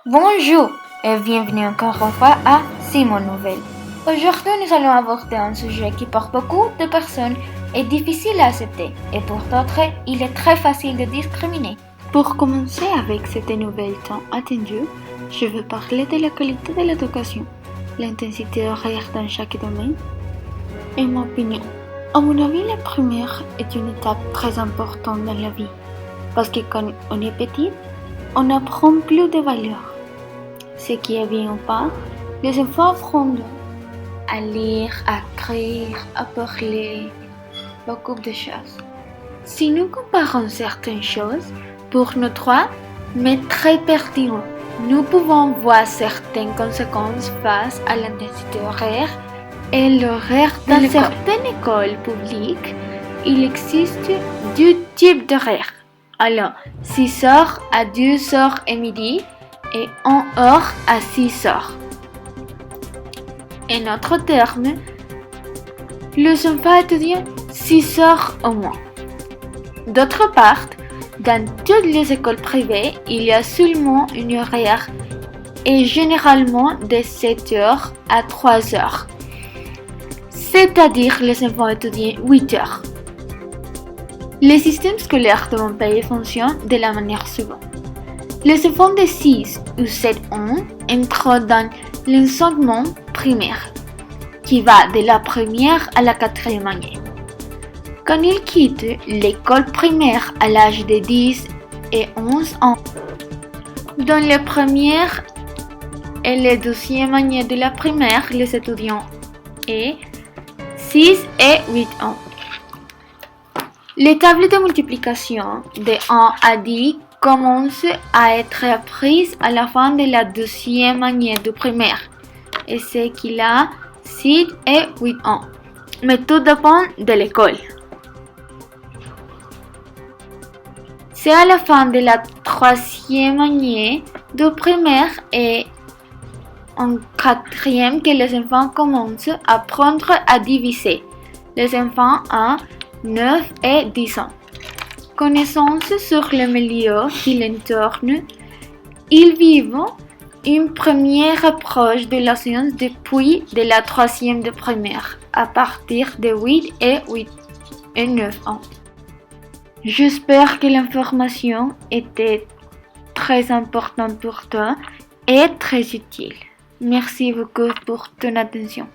Bonjour et bienvenue encore une fois à Simon Nouvelle. Aujourd'hui, nous allons aborder un sujet qui pour beaucoup de personnes est difficile à accepter et pour d'autres, il est très facile de discriminer. Pour commencer avec cette nouvelle tant attendue, je veux parler de la qualité de l'éducation, l'intensité horaire dans chaque domaine et mon opinion. À mon avis, la primaire est une étape très importante dans la vie parce que quand on est petit, on apprend plus de valeurs. Ce qui est bien ou pas, les enfants apprennent à lire, à écrire, à parler, beaucoup de choses. Si nous comparons certaines choses, pour nous trois, mais très pertinent, nous pouvons voir certaines conséquences face à l'intensité horaire et l'horaire dans certaines écoles publiques. Il existe deux types d'horaires. Alors, 6 heures à 2 heures et midi et 1 heure à 6 heures. En autre terme, les enfants étudient 6 heures au moins. D'autre part, dans toutes les écoles privées, il y a seulement une horaire et généralement de 7 heures à 3 heures. C'est-à-dire les enfants étudient 8 heures. Le système scolaire de mon pays fonctionne de la manière suivante. Les enfants de 6 ou 7 ans entrent dans l'enseignement primaire, qui va de la première à la 4e année. Quand ils quittent l'école primaire à l'âge de 10 et 11 ans, dans la première et la 2e année de la primaire, les étudiants ont 6 et 8 ans. Les tables de multiplication de 1 à 10 commencent à être apprises à la fin de la 2e année de primaire, et c'est qu'il a 6 et 8 ans. Mais tout dépend de l'école. C'est à la fin de la 3e année de primaire et en 4e que les enfants commencent à apprendre à diviser. Les enfants ont 9 et 10 ans. Connaissance sur le milieu qui l'entoure, ils vivent une première approche de la science depuis de la 3e de primaire, à partir de 8 et 9 ans. J'espère que l'information était très importante pour toi et très utile. Merci beaucoup pour ton attention.